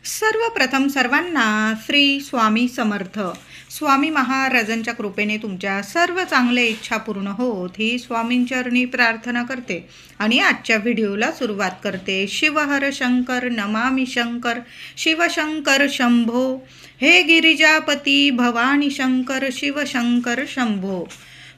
सर्वप्रथम सर्वांना श्री स्वामी समर्थ. स्वामी महाराजांच्या कृपेने तुमच्या सर्व चांगल्या इच्छा पूर्ण होत ही स्वामींचरणी प्रार्थना करते आणि आजच्या व्हिडिओला सुरुवात करते. शिवहर शंकर नमामि शंकर, शिवशंकर शंभो, हे गिरिजापती भवानी शंकर, शिवशंकर शंभो.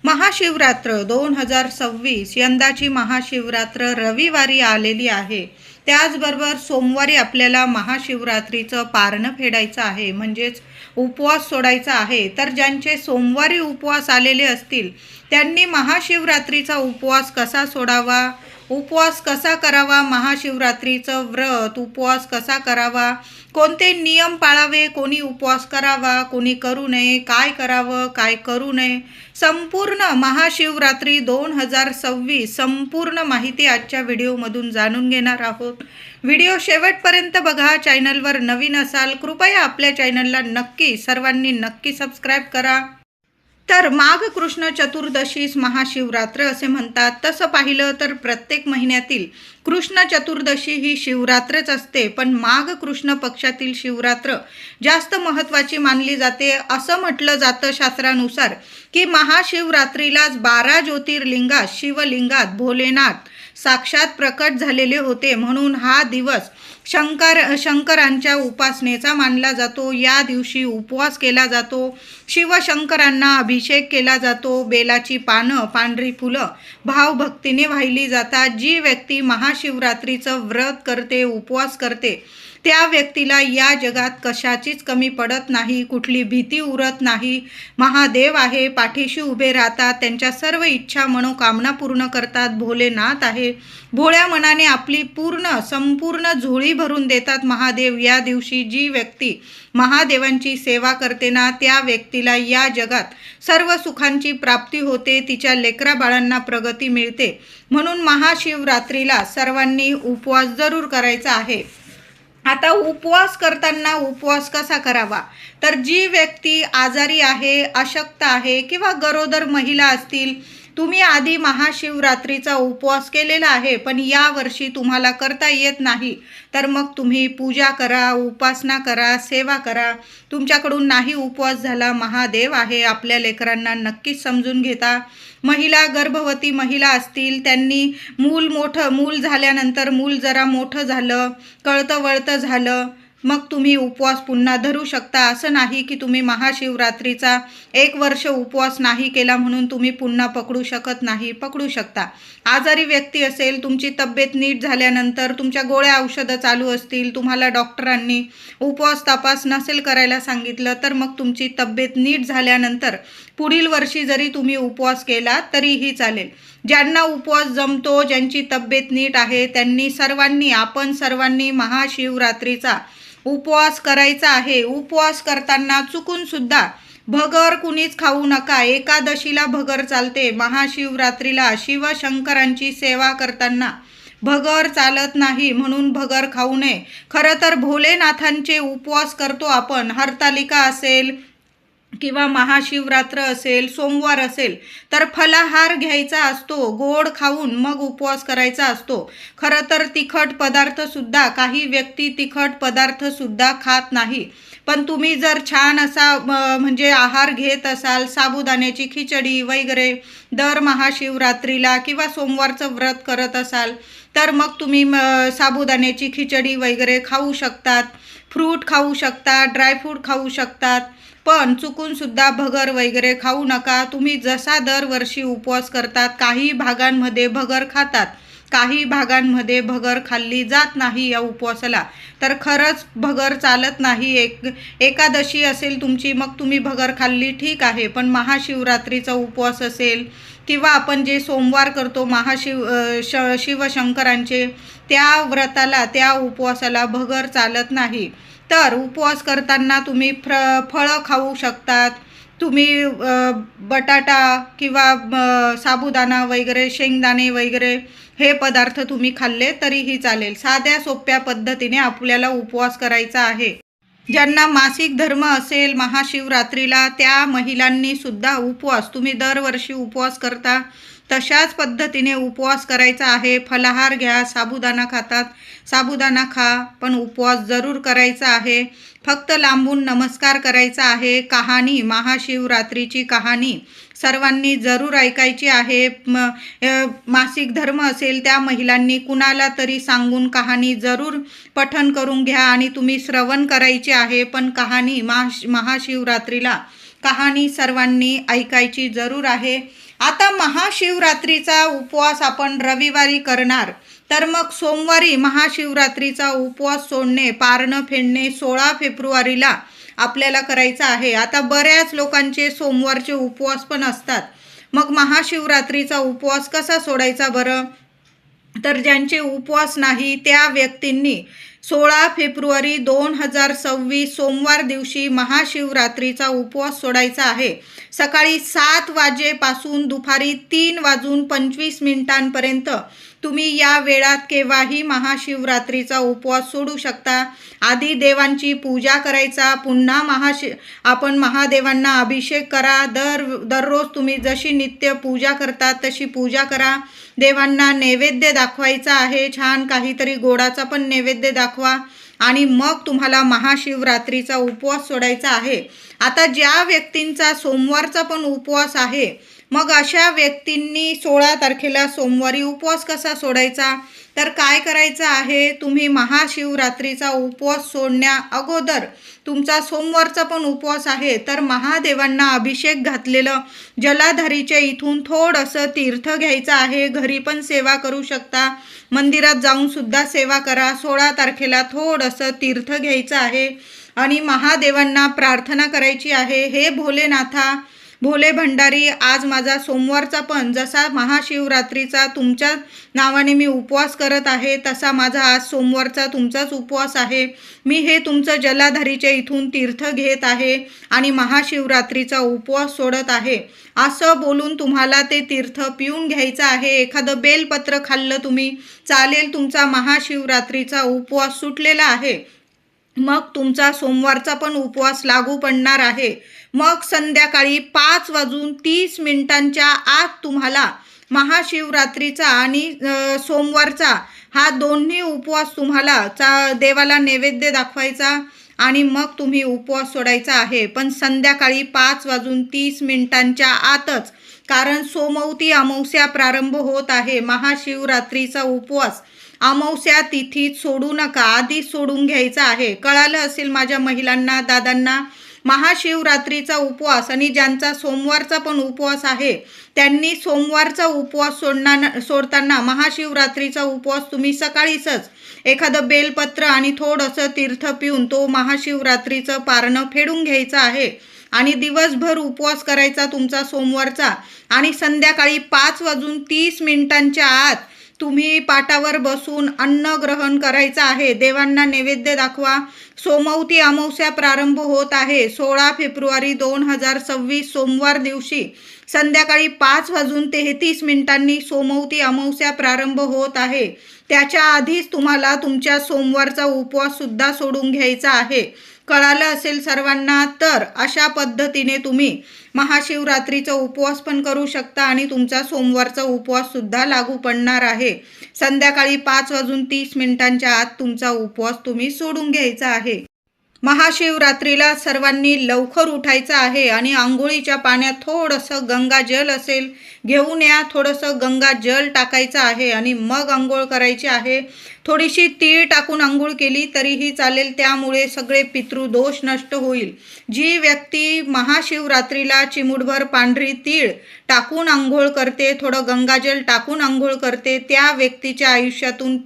महाशिवरात्र 2026 यंदाची महाशिवरात्र रविवारी आलेली आहे. त्याचबरोबर सोमवारी आपल्याला महाशिवरात्रीचं पारणं फेडायचं आहे, म्हणजेच उपवास सोडायचा आहे. तर ज्यांचे सोमवारी उपवास आलेले असतील त्यांनी महाशिवरात्रीचा उपवास कसा सोडावा, उपवास कसा करावा, महाशिवरात्रीचं व्रत उपवास कसा करावा, कोणते नियम पाळावे, कोणी उपवास करावा कोणी करू नये, काय करावं काय करू नये, संपूर्ण महाशिवरात्री 2026 संपूर्ण माहिती आजच्या व्हिडिओमधून जाणून घेणार आहोत. व्हिडिओ शेवटपर्यंत बघा. चॅनलवर नवीन असाल कृपया आपल्या चॅनलला सर्वांनी नक्की सबस्क्राईब करा. तर माघ कृष्ण चतुर्दशीस महाशिवरात्र असे म्हणतात. तसं पाहिलं तर प्रत्येक महिन्यातील कृष्ण चतुर्दशी ही शिवरात्रच असते, पण माघ कृष्ण पक्षातील शिवरात्र जास्त महत्त्वाची मानली जाते. असं म्हटलं जातं शास्त्रानुसार की महाशिवरात्रीलाच 12 ज्योतिर्लिंगात शिवलिंगात भोलेनाथ साक्षात प्रकट झालेले होते, म्हणून हा दिवस शंकरांच्या उपासनेचा मानला जातो. या दिवशी उपवास केला जातो, शिवशंकरांना अभिषेक केला जातो, बेलाची पानं पांढरी फुलं भावभक्तीने वाहिली जातात. जी व्यक्ती महाशिवरात्रीचं व्रत करते उपवास करते त्या व्यक्तीला या जगात कशाचीच कमी पडत नाही, कुठली भीती उरत नाही. महादेव आहे, पाठीशी उभे राहतात, त्यांच्या सर्व इच्छा मनोकामना पूर्ण करतात. भोलेनाथ आहे, भोळ्या मनाने आपली संपूर्ण झोळी भरून देतात महादेव. या दिवशी जी व्यक्ती महादेवांची सेवा करते ना त्या व्यक्तीला या जगात सर्व सुखांची प्राप्ती होते, तिच्या लेकरा बाळांना प्रगती मिळते. म्हणून महाशिवरात्रीला सर्वांनी उपवास जरूर करायचा आहे. आता उपवास करताना उपवास कसा करावा, तर जी व्यक्ती आजारी आहे, अशक्त आहे किंवा गरोदर महिला असतील, तुम्ही आधी महाशिवरात्रीचा उपवास केलेला आहे पण या वर्षी तुम्हाला करता येत नाही, तर मग तुम्ही पूजा करा, उपासना करा, सेवा करा. तुमच्याकडून नाही उपवास झाला, महादेव आहे, आपल्या लेकरांना नक्कीच समजून घेता. महिला गर्भवती महिला असतील, त्यांनी मूल झाल्यानंतर मूल जरा मोठं झालं, कळतं वळतं झालं, मग तुम्ही उपवास पुन्हा धरू शकता. असं नाही की तुम्ही महाशिवरात्रीचा 1 वर्ष उपवास नाही केला म्हणून तुम्ही पुन्हा पकडू शकत नाही, पकडू शकता. आजारी व्यक्ती असेल, तुमची तब्येत नीट झाल्यानंतर तुमच्या गोळ्या औषधं चालू असतील, तुम्हाला डॉक्टरांनी उपवास तपास नसेल करायला सांगितलं, तर मग तुमची तब्येत नीट झाल्यानंतर पुढील वर्षी जरी तुम्ही उपवास केला तरीही चालेल. ज्यांना उपवास जमतो, ज्यांची तब्येत नीट आहे, त्यांनी आपण सर्वांनी महाशिवरात्रीचा उपवास करायचा आहे. उपवास करताना चुकून सुद्धा भगर कुणीच खाऊ नका. एकादशीला भगर चालते, महाशिवरात्रीला शिवशंकरांची सेवा करताना भगर चालत नाही, म्हणून भगर खाऊ नये. खरं तर भोलेनाथांचे उपवास करतो आपण, हरतालिका असेल किंवा महाशिवरात्र असेल, सोमवार असेल, तर फलाहार घ्यायचा असतो, गोड खाऊन मग उपवास करायचा असतो. खरं तर तिखट पदार्थसुद्धा काही व्यक्ती तिखट पदार्थसुद्धा खात नाही, पण तुम्ही जर छान असा म्हणजे आहार घेत असाल, साबुदाण्याची खिचडी वगैरे दर महाशिवरात्रीला किंवा सोमवारचं व्रत करत असाल, तर मग तुम्ही साबुदाण्याची खिचडी वगैरे खाऊ शकतात, फ्रूट खाऊ शकतात, ड्रायफ्रूट खाऊ शकतात, पण चुकून सुद्धा भगर वगैरे खाऊ नका. तुम्ही जसा दरवर्षी उपवास करतात, काही भागांमध्ये भगर खातात, काही भागांमध्ये भगर खाल्ली जात नाही या उपवासाला, तर खरंच भगर चालत नाही. एकादशी असेल तुमची, मग तुम्ही भगर खाल्ली ठीक आहे, पण महाशिवरात्रीचा उपवास असेल किंवा आपण जे सोमवार करतो शिवशंकरांचे, त्या व्रताला त्या उपवासाला भगर चालत नाही. तर उपवास करताना तुम्ही फळं खाऊ शकतात. तुम्ही बटाटा किंवा साबुदाणा वगैरे, शेंगदाणे वगैरे हे पदार्थ तुम्ही खाल्ले तरीही चालेल. साध्या सोप्या पद्धतीने आपल्याला उपवास करायचा आहे. ज्यांना मासिक धर्म असेल महाशिवरात्रीला त्या महिलांनी सुद्धा उपवास, तुम्ही दरवर्षी उपवास करता तशाच पद्धतीने उपवास करायचा आहे. फलाहार घ्या, साबुदाणा खातात साबुदाणा खा, पण उपवास जरूर करायचा आहे. फक्त लांबून नमस्कार करायचा आहे. कहाणी, महाशिवरात्रीची कहाणी सर्वांनी जरूर ऐकायची आहे. मासिक धर्म असेल त्या महिलांनी कुणाला तरी सांगून कहाणी जरूर पठण करून घ्या आणि तुम्ही श्रवण करायची आहे. पण कहाणी महाशिवरात्रीला कहाणी सर्वांनी ऐकायची जरूर आहे. आता महाशिवरात्रीचा उपवास आपण रविवारी करणार, तर मग सोमवारी महाशिवरात्रीचा उपवास सोडणे, पारणं फेडणे 16 फेब्रुवारीला आपल्याला करायचं आहे. आता बऱ्याच लोकांचे सोमवारचे उपवास पण असतात. मग महाशिवरात्रीचा उपवास कसा सोडायचा बरं? तर ज्यांचे उपवास नाही त्या व्यक्तींनी 16 फेब्रुवारी 2026 सोमवार दिवशी महाशिवरात्रीचा उपवास सोडायचा आहे. सकाळी 7 वाजेपासून दुपारी 3:25 तुम्ही या वेळात केव्हाही महाशिवरात्रीचा उपवास सोडू शकता. आधी देवांची पूजा करायचा, पुन्हा आपण महादेवांना अभिषेक करा. दररोज तुम्ही जशी नित्य पूजा करता तशी पूजा करा. देवांना नैवेद्य दाखवायचा आहे, छान काहीतरी गोडाचा पण नैवेद्य दाखवा आणि मग तुम्हाला महाशिवरात्रीचा उपवास सोडायचा आहे. आता ज्या व्यक्तींचा सोमवारचा पण उपवास आहे, मग अशा व्यक्तींनी 16 तारखेला सोमवारी उपवास कसा सोडायचा? तर काय करायचं आहे, तुम्ही महाशिवरात्रीचा उपवास सोडण्या अगोदर तुमचा सोमवारचा पण उपवास आहे तर महादेवांना अभिषेक घातलेलं जलाधारीच्या इथून थोडंसं तीर्थ घ्यायचं आहे. घरी पण सेवा करू शकता, मंदिरात जाऊन सुद्धा सेवा करा. 16 तारखेला थोडंसं तीर्थ घ्यायचं आहे आणि महादेवांना प्रार्थना करायची आहे. हे भोलेनाथा, भोले भंडारी, आज माझा सोमवारचा पण जसा महाशिवरात्रीचा तुमच्या नावाने मी उपवास करत आहे तसा माझा आज सोमवारचा तुमचाच उपवास आहे. मी हे तुमचं जलाधारीच्या इथून तीर्थ घेत आहे आणि महाशिवरात्रीचा उपवास सोडत आहे असं बोलून तुम्हाला ते तीर्थ पिऊन घ्यायचं आहे. एखादं बेलपत्र खाल्लं तुम्ही चालेल, तुमचा महाशिवरात्रीचा उपवास सुटलेला आहे. मग तुमचा सोमवारचा पण उपवास लागू पडणार आहे. मग संध्याकाळी 5:30 आत तुम्हाला महाशिवरात्रीचा आणि सोमवारचा हा दोन्ही उपवास तुम्हाला देवाला नैवेद्य दाखवायचा आणि मग तुम्ही उपवास सोडायचा आहे. पण संध्याकाळी 5:30 आतच, कारण सोमवती अमावस्या प्रारंभ होत आहे. महाशिवरात्रीचा उपवास अमावस्या तिथीत सोडू नका, आधी सोडून घ्यायचा आहे. कळालं असेल माझ्या महिलांना, दादांना. महाशिवरात्रीचा उपवास आणि ज्यांचा सोमवारचा पण उपवास आहे त्यांनी सोमवारचा उपवास सोडताना महाशिवरात्रीचा उपवास तुम्ही सकाळीच एखादं बेलपत्र आणि थोडंसं तीर्थ पिऊन तो महाशिवरात्रीचं पारणं फेडून घ्यायचं आहे आणि दिवसभर उपवास करायचा तुमचा सोमवारचा. आणि संध्याकाळी 5:30 आत तुम्ही पाटावर बसून अन्न ग्रहण करायचं आहे. देवांना नैवेद्य दाखवा. सोमवती अमावस्या प्रारंभ होत आहे 16 फेब्रुवारी 2026 सोमवार दिवशी संध्याकाळी 5:33 सोमवती अमावस्या प्रारंभ होत आहे. त्याच्या आधीच तुम्हाला तुमच्या सोमवारचा उपवास सुद्धा सोडून घ्यायचा आहे. कळालं असेल सर्वांना. तर अशा पद्धतीने तुम्ही महाशिवरात्रीचा उपवास पण करू शकता आणि तुमचा सोमवारचा उपवास सुद्धा लागू पडणार आहे. संध्याकाळी 5:30 आत तुमचा उपवास तुम्ही सोडून घ्यायचा आहे. महाशिवरात्रीला सर्वांनी लवकर उठायचं आहे आणि आंघोळीच्या पाण्यात थोडंसं गंगाजल असेल घेऊन या. थोडंसं गंगाजल टाकायचं आहे आणि मग आंघोळ करायची आहे. थोडीशी तीळ टाकून आंघोळ केली तरीही चालेल, त्यामुळे सगळे पितृदोष नष्ट होईल. जी व्यक्ती महाशिवरात्रीला चिमूटभर पांढरी तीळ टाकून आंघोळ करते, थोडं गंगाजल टाकून आंघोळ करते, त्या व्यक्तीच्या आयुष्यातून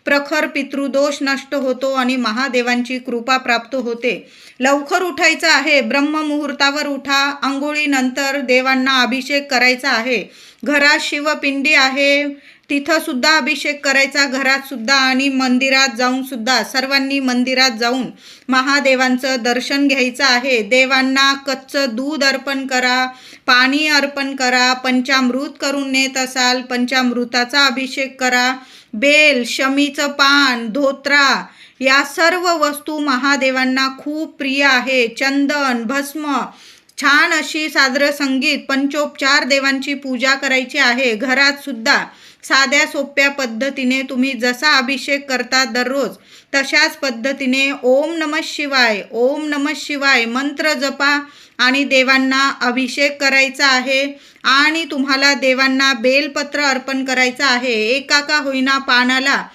प्रखर पितृदोष नष्ट होतो आणि महादेवांची कृपा प्राप्त होते. लवकर उठायचं आहे, ब्रह्ममुहूर्तावर उठा. आंघोळीनंतर देवांना अभिषेक करायचा आहे. घरात शिवपिंडी आहे तिथं सुद्धा अभिषेक करायचा, घरात सुद्धा आणि मंदिरात जाऊन सुद्धा. सर्वांनी मंदिरात जाऊन महादेवांचं दर्शन घ्यायचं आहे. देवांना कच्चं दूध अर्पण करा, पाणी अर्पण करा. पंचामृत करून नेत असाल पंचामृताचा अभिषेक करा. बेल, शमीचं पान, धोत्रा या सर्व वस्तू महादेवांना खूप प्रिय आहे. चंदन, भस्म, छान अशी सादर संगीत पंचोपचार देवांची पूजा करायची आहे. घरात सुद्धा साध्या सोप्या पद्धतीने तुम्ही जसा अभिषेक करता दररोज तशाच पद्धतीने ओम नमः शिवाय, ओम नमः शिवाय मंत्र जपा आणि देवांना अभिषेक करायचा आहे. आणि तुम्हाला देवांना बेलपत्र अर्पण करायचं आहे. एका का होईना पानाला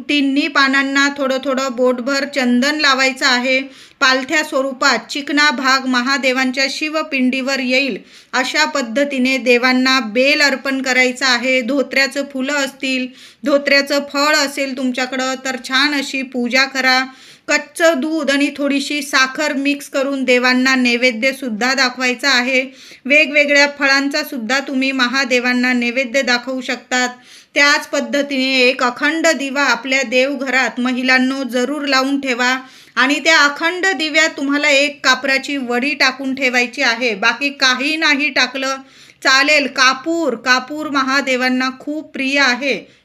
तिन्ही पानांना थोडं थोडं बोटभर चंदन लावायचं आहे. पालथ्या स्वरूपात चिकना भाग महादेवांच्या शिवपिंडीवर येईल अशा पद्धतीने देवांना बेल अर्पण करायचं आहे. धोत्र्याचं फुलं असतील, धोत्र्याचं फळ असेल तुमच्याकडं तर छान अशी पूजा करा. कच्चं दूध आणि थोडीशी साखर मिक्स करून देवांना नैवेद्य सुद्धा दाखवायचा आहे. वेगवेगळ्या फळांचा सुद्धा तुम्ही महादेवांना नैवेद्य दाखवू शकतात. त्याच पद्धतीने एक अखंड दिवा आपल्या देवघरात महिलांनो जरूर लावून ठेवा आणि त्या अखंड दिव्यात तुम्हाला एक कापराची वडी टाकून ठेवायची आहे. बाकी काही नाही टाकलं चालेल. कापूर महादेवांना खूप प्रिय आहे.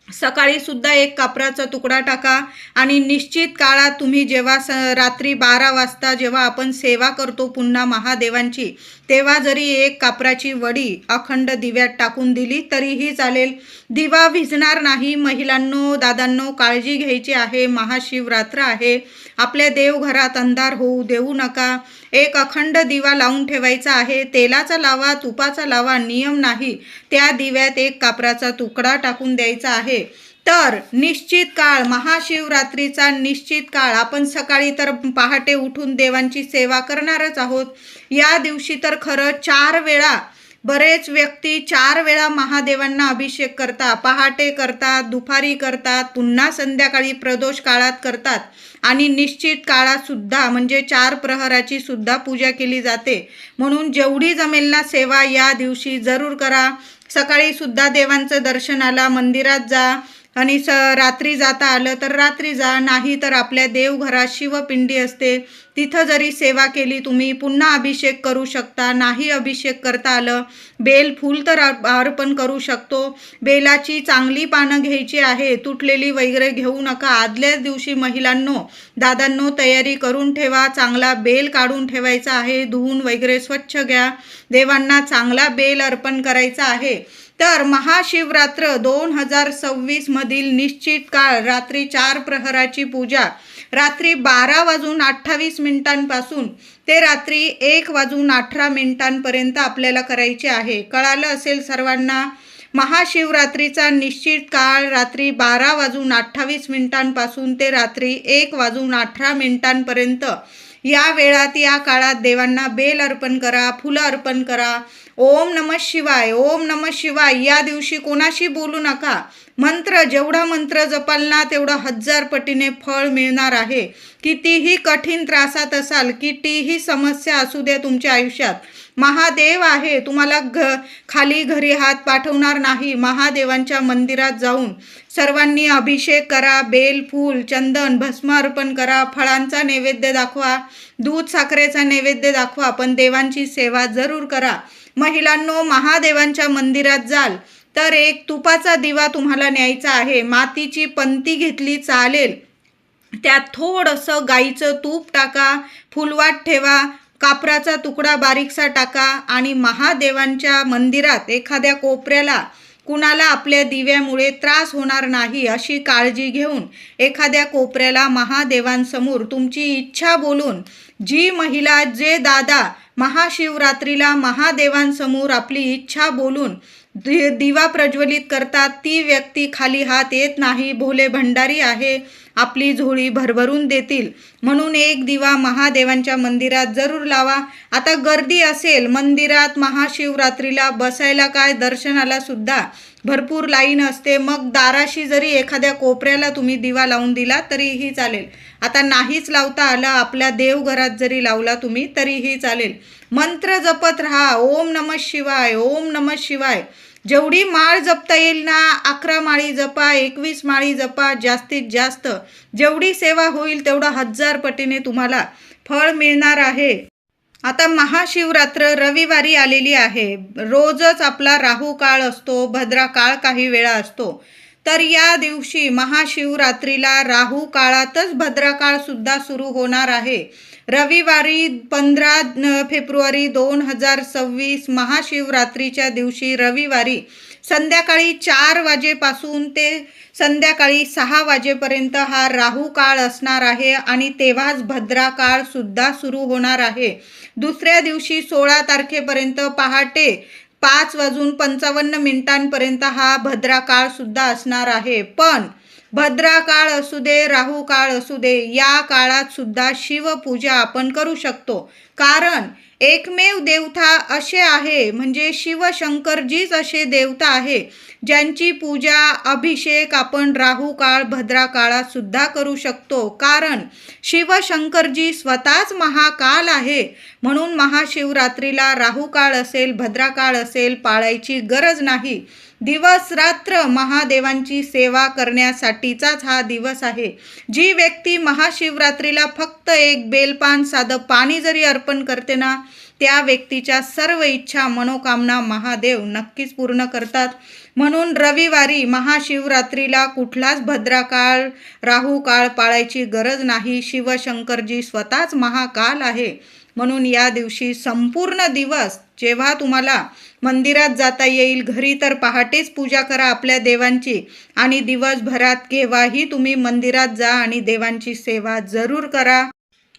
सकाळी सुद्धा एक कापराचा तुकडा टाका आणि निश्चित काळात तुम्ही जेव्हा रात्री 12 वाजता जेव्हा आपण सेवा करतो पुन्हा महादेवांची, तेव्हा जरी एक कापराची वडी अखंड दिव्यात टाकून दिली तरीही चालेल. दिवा विझणार नाही. महिलांनो, दादांनो, काळजी घ्यायची आहे. महाशिवरात्र आहे. आपल्या देवघरात अंधार होऊ देऊ नका. एक अखंड दिवा लावून ठेवायचा आहे. तेलाचा लावा, तुपाचा लावा, नियम नाही. त्या दिव्यात एक कापराचा तुकडा टाकून द्यायचा आहे. तर निश्चित काळ, महाशिवरात्रीचा निश्चित काळ, आपण सकाळी तर पहाटे उठून देवांची सेवा करणारच आहोत. या दिवशी तर खरं 4 वेळा, बरेच व्यक्ती 4 वेळा महादेवांना अभिषेक करतात. पहाटे करतात, दुपारी करतात, पुन्हा संध्याकाळी प्रदोष काळात करतात आणि निश्चित काळात सुद्धा म्हणजे 4 प्रहराची सुद्धा पूजा केली जाते. म्हणून जेवढी जमेल ना सेवा या दिवशी जरूर करा. सकाळी सुद्धा देवांचं दर्शनाला मंदिरात जा आणि रात्री जाता आलं तर रात्री जा, नाही तर आपल्या देवघरात शिवपिंडी असते तिथं जरी सेवा केली तुम्ही पुन्हा अभिषेक करू शकता. नाही अभिषेक करता आलं, बेल फूल तर अर्पण करू शकतो. बेलाची चांगली पानं घ्यायची आहे, तुटलेली वगैरे घेऊ नका. आदल्याच दिवशी महिलांनो, दादांनो तयारी करून ठेवा. चांगला बेल काढून ठेवायचा आहे, धुवून वगैरे स्वच्छ घ्या. देवांना चांगला बेल अर्पण करायचा आहे. तर महाशिवरात्र 2026 मधील निश्चित काळ रात्री 4 प्रहराची पूजा रात्री 12:28 ते रात्री 1:18 आपल्याला करायची आहे. कळालं असेल सर्वांना. महाशिवरात्रीचा निश्चित काळ रात्री 12:28 ते रात्री 1:18 या वेळात, या काळात देवांना बेल अर्पण करा, फुलं अर्पण करा. ओम नमः शिवाय, ओम नमः शिवाय या दिवशी कोणाशी बोलू नका. मंत्र जेवढा मंत्र जपाल ना तेवढं 1000 पटीने फळ मिळणार आहे. कितीही कठीण त्रासात असाल, कितीही समस्या असू द्या तुमच्या आयुष्यात, महादेव आहे. तुम्हाला खाली घरी हात पाठवणार नाही. महादेवांच्या मंदिरात जाऊन सर्वांनी अभिषेक करा. बेल, फूल, चंदन, भस्म अर्पण करा. फळांचा नैवेद्य दाखवा, दूध साखरेचा नैवेद्य दाखवा, पण देवांची सेवा जरूर करा. महिलांनो, महादेवांच्या मंदिरात जाल तर एक तुपाचा दिवा तुम्हाला न्यायचा आहे. मातीची पंती घेतली चालेल, त्यात थोडंसं गाईचं तूप टाका, फुलवात ठेवा, कापराचा तुकडा बारीकसा टाका आणि महादेवांच्या मंदिरात एखाद्या कोपऱ्याला कुणाला आपल्या दिव्यामुळे त्रास होणार नाही अशी काळजी घेऊन एखाद्या कोपऱ्याला महादेवांसमोर तुमची इच्छा बोलून, जी महिला, जे दादा महाशिवरात्रीला महादेवांसमोर आपली इच्छा बोलून दिवा प्रज्वलित करतात, ती व्यक्ती खाली हात येत नाही. भोले भंडारी आहे, आपली झोळी भरभरून देतील. म्हणून एक दिवा महादेवांच्या मंदिरात जरूर लावा. आता गर्दी असेल मंदिरात महाशिवरात्रीला बसायला, काय दर्शनाला सुद्धा भरपूर लाईन असते. मग दाराशी जरी एखाद्या कोपऱ्याला तुम्ही दिवा लावून दिला तरीही चालेल. आता नाहीच लावता आला, आपल्या देवघरात जरी लावला तुम्ही तरीही चालेल. मंत्र जपत राहा. ओम नमः शिवाय, ओम नमः शिवाय. जेवढी माळ जपता येईल ना, 11 माळी जपा, 21 माळी जपा. जास्तीत जास्त जेवढी सेवा होईल तेवढा 1000 पटीने तुम्हाला फळ मिळणार आहे. आता महाशिवरात्र रविवारी आलेली आहे. रोजच आपला राहू काळ असतो, भद्रा काळ काही वेळा असतो. तर या दिवशी महाशिवरात्रीला राहू काळातच भद्रकाळ सुद्धा सुरू होणार आहे. रविवारी 15 फेब्रुवारी 2026 महाशिवरात्रीच्या दिवशी रविवारी संध्याकाळी 4 वाजेपासून ते संध्याकाळी 6 वाजेपर्यंत हा राहू काळ असणार आहे आणि तेव्हाच भद्रकाळ सुद्धा सुरू होणार आहे. दुसऱ्या दिवशी 16 तारखेपर्यंत पहाटे 5:55 हा भद्रकाळ सुद्धा असणार आहे. पण भद्रकाळ असू दे, राहू काळ असू दे, या काळात सुद्धा शिवपूजा आपण करू शकतो. कारण एकमेव देवता असे आहे, म्हणजे शिवशंकरजीच असे देवता आहे ज्यांची पूजा अभिषेक आपण राहू काळ भद्रकाळात सुद्धा करू शकतो. कारण शिवशंकरजी स्वतःच महाकाल आहे. म्हणून महाशिवरात्रीला राहू काळ असेल भद्रकाळ असेल पाळायची गरज नाही. दिवस रात्र महादेवांची सेवा करण्यासाठीचाच हा दिवस आहे. जी व्यक्ती महाशिवरात्रीला फक्त एक बेलपान साधं पाणी जरी अर्पण करते ना, त्या व्यक्तीच्या सर्व इच्छा मनोकामना महादेव नक्कीच पूर्ण करतात. म्हणून रविवारी महाशिवरात्रीला कुठलाच भद्रकाळ राहू काळ पाळायची गरज नाही. शिवशंकरजी स्वतःच महाकाल आहे. म्हणून या दिवशी संपूर्ण दिवस जेव्हा तुम्हाला मंदिरात जाता येईल, घरी तर पहाटेच पूजा करा आपल्या देवांची आणि दिवसभरात केव्हाही तुम्ही मंदिरात जा आणि देवांची सेवा जरूर करा.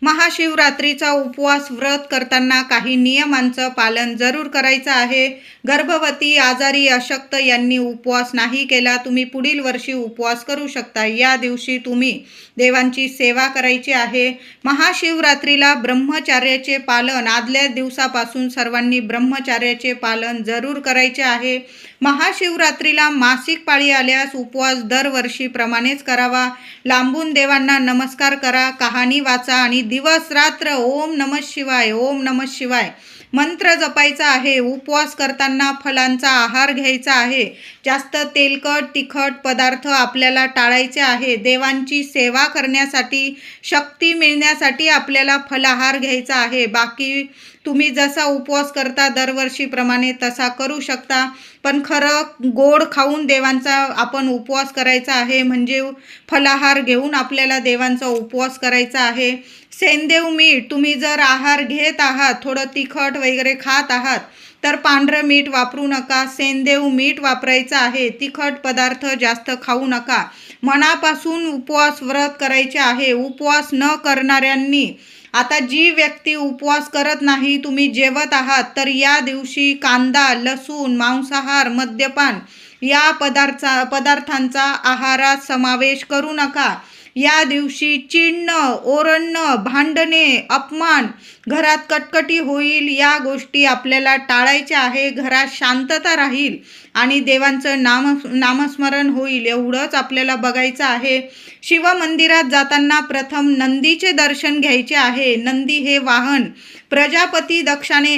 महाशिवरात्रीचा उपवास व्रत करताना काही नियमांचं पालन जरूर करायचं आहे. गर्भवती, आजारी, अशक्त यांनी उपवास नाही केला, तुम्ही पुढील वर्षी उपवास करू शकता. या दिवशी तुम्ही देवांची सेवा करायची आहे. महाशिवरात्रीला ब्रह्मचार्याचे पालन आदल्या दिवसापासून सर्वांनी ब्रह्मचार्याचे पालन जरूर करायचे आहे. महाशिवरात्रीला मासिक पाळी आल्यास उपवास दरवर्षीप्रमाणेच करावा. लांबून देवांना नमस्कार करा, कहाणी वाचा आणि दिवस रात्र ओम नमः शिवाय ओम नमः शिवाय मंत्र जपायचा आहे. उपवास करताना फलांचा आहार घ्यायचा आहे. जास्त तेलकट तिखट पदार्थ आपल्याला टाळायचे आहे. देवांची सेवा करण्यासाठी शक्ती मिळण्यासाठी आपल्याला फलाहार घ्यायचा आहे. बाकी तुम्ही जसा उपवास करता दरवर्षीप्रमाणे तसा करू शकता. पण खरं गोड खाऊन देवांचा आपण उपवास करायचा आहे, म्हणजे फलाहार घेऊन आपल्याला देवांचा उपवास करायचा आहे. सेंदेव मीठ, तुम्ही जर आहार घेत आहात, थोडं तिखट वगैरे खात आहात तर पांढरं मीठ वापरू नका, सेंदेव मीठ वापरायचं आहे. तिखट पदार्थ जास्त खाऊ नका. मनापासून उपवास व्रत करायचे आहे. उपवास न करणाऱ्यांनी, आता जी व्यक्ती उपवास करत नाही, तुम्ही जेवत आहात तर या दिवशी कांदा, लसूण, मांसाहार, मद्यपान या पदार्थांचा आहारात समावेश करू नका. या दिवशी चिडणं, ओरडणं, भांडणे, अपमान, घरात कटकटी होईल, या गोष्टी आपल्याला टाळायच्या आहे. घरात शांतता राहील आणि देवांचं नामस्मरण होईल, एवढंच आपल्याला बघायचं आहे. शिवमंदिरात जाताना प्रथम नंदीचे दर्शन घ्यायचे आहे. नंदी हे वाहन प्रजापती दक्षाने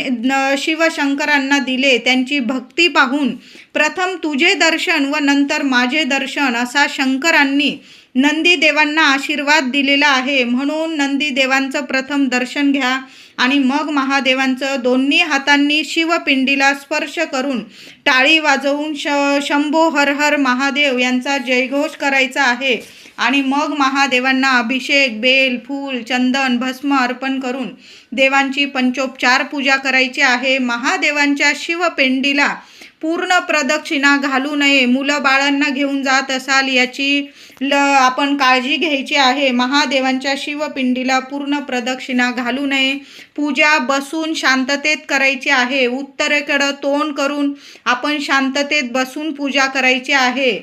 शिवशंकरांना दिले. त्यांची भक्ती पाहून प्रथम तुझे दर्शन व नंतर माझे दर्शन असा शंकरांनी नंदी देवांना आशीर्वाद दिलेला आहे. म्हणून नंदी देवांचं प्रथम दर्शन घ्या आणि मग महादेवांचं दोन्ही हातांनी शिवपिंडीला स्पर्श करून टाळी वाजवून शंभो हर हर महादेव यांचा जयघोष करायचा आहे. आणि मग महादेवांना अभिषेक, बेल, फूल, चंदन, भस्म अर्पण करून देवांची पंचोपचार पूजा करायची आहे. महादेवांच्या शिवपिंडीला पूर्ण प्रदक्षिणा घालू नये. मुलं बाळांना घेऊन जात असाल याची आपण काळजी घ्यायची आहे. महादेवांच्या शिवपिंडीला पूर्ण प्रदक्षिणा घालू नये. पूजा बसून शांततेत करायची आहे. उत्तरेकडं तोंड करून आपण शांततेत बसून पूजा करायची आहे.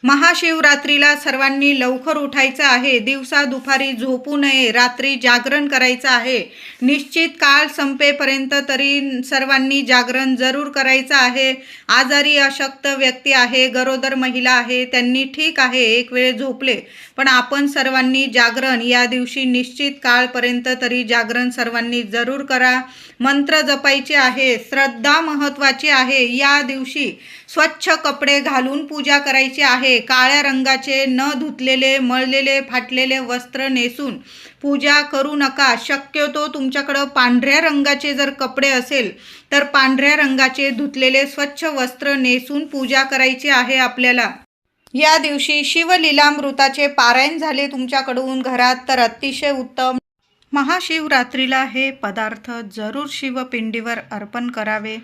महाशिवरात्रीला सर्वांनी लवकर उठायचं आहे. दिवसा दुपारी झोपू नये. रात्री जागरण करायचं आहे. निश्चित काळ संपेपर्यंत तरी सर्वांनी जागरण जरूर करायचं आहे. आजारी अशक्त व्यक्ती आहे, गरोदर महिला आहे, त्यांनी ठीक आहे एक वेळ झोपले, पण आपण सर्वांनी जागरण या दिवशी निश्चित काळपर्यंत तरी जागरण सर्वांनी जरूर करा. मंत्र जपायचे आहे. श्रद्धा महत्त्वाची आहे. या दिवशी स्वच्छ कपडे घालून पूजा करायची आहे. काळ्या रंगाचे न धुतलेले, मळलेले, फाटलेले वस्त्र नेसून पूजा करू नका. शक्यतो तुमच्याकडं पांढऱ्या रंगाचे जर कपडे असेल तर पांढऱ्या रंगाचे धुतलेले स्वच्छ वस्त्र नेसून पूजा करायची आहे आपल्याला. या दिवशी शिवलीलामृताचे पारायण झाले तुमच्याकडून घरात तर अतिशय उत्तम. महाशिवरात्रीला हे पदार्थ जरूर शिवपिंडीवर अर्पण करावे.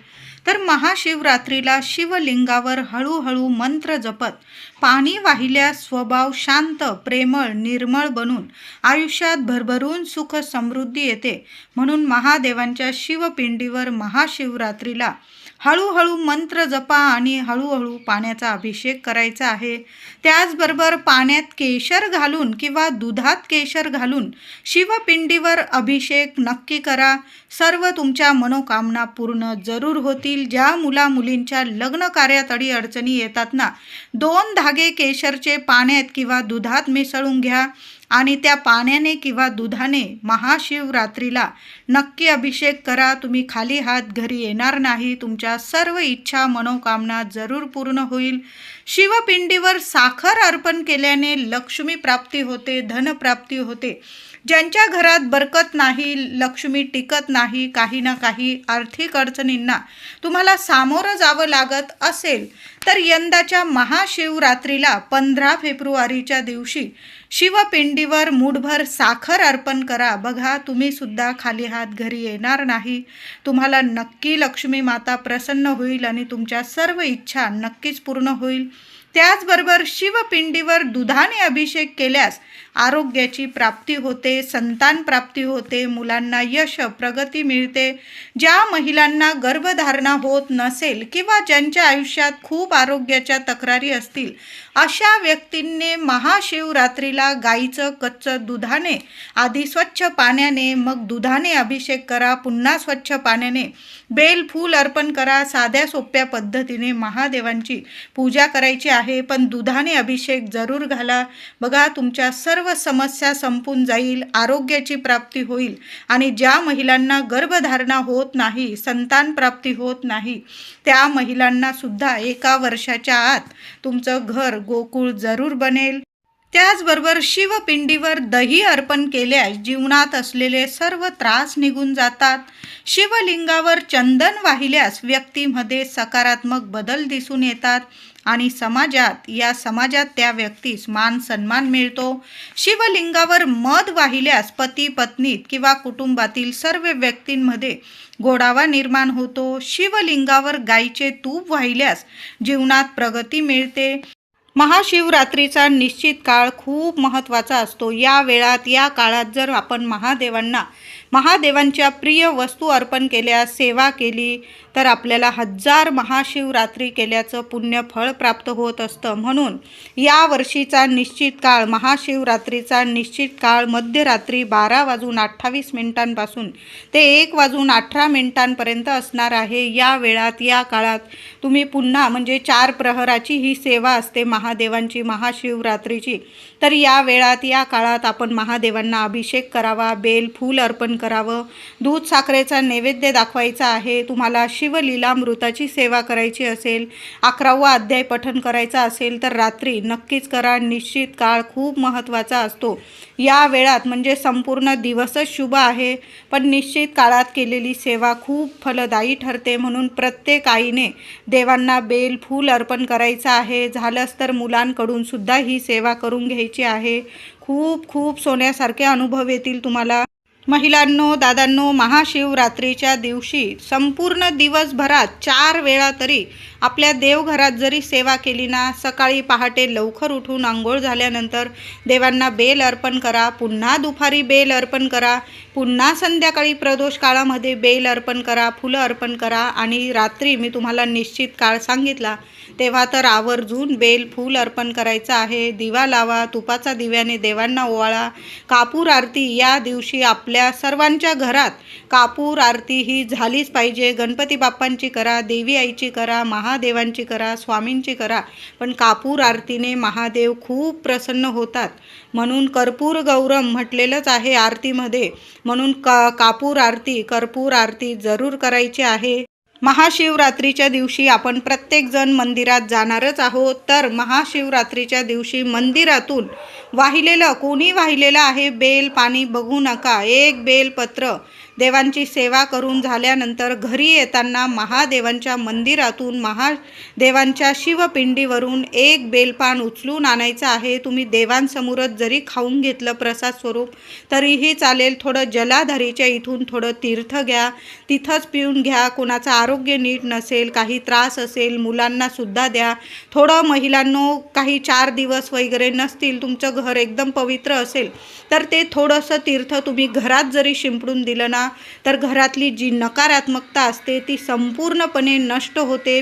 तर महाशिवरात्रीला शिवलिंगावर हळूहळू मंत्र जपत पाणी वाहिल्यास स्वभाव शांत, प्रेमळ, निर्मळ बनून आयुष्यात भरभरून सुख समृद्धी येते. म्हणून महादेवांच्या शिवपिंडीवर महाशिवरात्रीला हळूहळू मंत्र जपा आणि हळूहळू पाण्याचा अभिषेक करायचा आहे. त्याचबरोबर पाण्यात केशर घालून किंवा दुधात केशर घालून शिवपिंडीवर अभिषेक नक्की करा. सर्व तुमच्या मनोकामना पूर्ण जरूर होतील. ज्या मुलींच्या लग्न कार्यात अडचणी येतात ना, 2 धागे केशरचे पाण्यात किंवा दुधात मिसळून घ्या आणि त्या पाण्याने किंवा दुधाने महाशिवरात्रीला नक्की अभिषेक करा. तुम्ही खाली हात घरी येणार नाही. तुमच्या सर्व इच्छा मनोकामना जरूर पूर्ण होईल. शिवपिंडीवर साखर अर्पण केल्याने लक्ष्मी प्राप्ती होते, धनप्राप्ती होते. ज्यांच्या घरात बरकत नाही, लक्ष्मी टिकत नाही, काही ना काही आर्थिक अडचणींना तुम्हाला सामोरं जावं लागत असेल तर यंदाच्या महाशिवरात्रीला 15 फेब्रुवारीच्या दिवशी शिवपिंडीवर मूठभर साखर अर्पण करा. बघा, तुम्ही सुद्धा खाली हात घरी येणार नाही. तुम्हाला नक्की लक्ष्मी माता प्रसन्न होईल आणि तुमच्या सर्व इच्छा नक्कीच पूर्ण होईल. त्याचबरोबर शिवपिंडीवर दुधाने अभिषेक केल्यास आरोग्याची प्राप्ती होते, संतान प्राप्ती होते, मुलांना यश प्रगती मिळते. ज्या महिलांना गर्भधारणा होत नसेल किंवा ज्यांच्या आयुष्यात खूप आरोग्याच्या तक्रारी असतील अशा व्यक्तींनी महाशिवरात्रीला गाईचं कच्चं दुधाने आधी स्वच्छ पाण्याने मग दुधाने अभिषेक करा. पुन्हा स्वच्छ पाण्याने बेलफूल अर्पण करा. साध्या सोप्या पद्धतीने महादेवांची पूजा करायची आहे, पण दुधाने अभिषेक जरूर घाला. बघा, तुमच्या सर्व समस्या संपून जाईल, आरोग्याची प्राप्ती होईल. आणि ज्या महिलांना गर्भधारणा होत नाही, संतान प्राप्ती होत नाही, त्या महिलांना सुद्धा 1 वर्षाच्या आत तुमचं घर गोकुळ जरूर बनेल. त्याचबरोबर शिवपिंडीवर दही अर्पण केल्यास जीवनात असलेले सर्व त्रास निघून जातात. शिवलिंगावर चंदन वाहिल्यास व्यक्तीमध्ये सकारात्मक बदल दिसून येतात आणि समाजात त्या व्यक्तीस मान सन्मान मिळतो. शिवलिंगावर मध वाहिल्यास पती पत्नीत किंवा कुटुंबातील सर्व व्यक्तींमध्ये गोडावा निर्माण होतो. शिवलिंगावर गाईचे तूप वाहिल्यास जीवनात प्रगती मिळते. महाशिवरात्रीचा निश्चित काळ खूप महत्त्वाचा असतो. या काळात जर आपण महादेवांच्या प्रिय वस्तू अर्पण केल्या, सेवा केली तर आपल्याला 1000 महाशिवरात्री केल्याचं पुण्य फळ प्राप्त होत असतं. म्हणून या वर्षीचा निश्चित काळ, महाशिवरात्रीचा निश्चित काळ मध्यरात्री 12:28 ते 1:18 असणार आहे. या काळात तुम्ही पुन्हा म्हणजे 4 प्रहराची ही सेवा असते महादेवांची महाशिवरात्रीची. तर या काळात आपण महादेवांना अभिषेक करावा, बेल फूल अर्पण करावं, दूध साखरेचा नैवेद्य दाखवायचा आहे. तुम्हाला शिवलीलामृताची सेवा करायची असेल, 11वा अध्याय पठण करायचा असेल तर रात्री नक्कीच करा. निश्चित काळ खूप महत्त्वाचा असतो. या वेळात म्हणजे संपूर्ण दिवसच शुभ आहे, पण निश्चित काळात केलेली सेवा खूप फलदायी ठरते. म्हणून प्रत्येक आईने देवांना बेल फूल अर्पण करायचं आहे. झालंच तर मुलांकडून सुद्धा ही सेवा करून घ्यायची आहे. खूप खूप सोन्यासारखे अनुभव येतील तुम्हाला. महिलांनो, दादांनो, महाशिवरात्रीच्या दिवशी संपूर्ण दिवसभरात 4 वेळा तरी आपल्या देवघरात जरी सेवा केली ना, सकाळी पहाटे लवकर उठून आंघोळ झाल्यानंतर देवांना बेल अर्पण करा, पुन्हा दुपारी बेल अर्पण करा, पुन्हा संध्याकाळी प्रदोष काळामध्ये बेल अर्पण करा, फुलं अर्पण करा आणि रात्री मी तुम्हाला निश्चित काळ सांगितला तेव्हा तर आवर्जून बेल फूल अर्पण करायचं आहे. दिवा लावा, तुपाचा दिव्याने देवांना ओवाळा. कापूर आरती या दिवशी आपल्या सर्वांच्या घरात कापूर आरती ही झालीच पाहिजे. गणपती बाप्पांची करा, देवी आईची करा, महादेवांची करा, स्वामींची करा, पण कापूर आरतीने महादेव खूप प्रसन्न होतात. म्हणून कर्पूर गौरम म्हटलेलंच आहे आरतीमध्ये. म्हणून कापूर आरती, कर्पूर आरती जरूर करायची आहे. महाशिवरात्रीच्या दिवशी आपण प्रत्येकजण मंदिरात जाणारच आहोत. तर महाशिवरात्रीच्या दिवशी मंदिरातून वाहिलेलं कोणी वाहिलेलं आहे बेल पाणी बघू नका. एक बेलपत्र देवांची सेवा करून झाल्यानंतर घरी येताना महादेवांच्या मंदिरातून महादेवांच्या शिवपिंडीवरून एक बेलपान उचलून आणायचं आहे. तुम्ही देवांसमोरच जरी खाऊन घेतलं प्रसाद स्वरूप तरीही चालेल. थोडं जलाधारीच्या इथून थोडं तीर्थ घ्या, तिथंच पिऊन घ्या. कोणाचं आरोग्य नीट नसेल, काही त्रास असेल, मुलांना सुद्धा द्या. थोडं महिलांनो काही 4 दिवस वगैरे नसतील, तुमचं घर एकदम पवित्र असेल तर ते थोडंसं तीर्थ तुम्ही घरात जरी शिंपडून दिलं ना तर घरातली जी नकारात्मकता असते ती संपूर्णपणे नष्ट होते.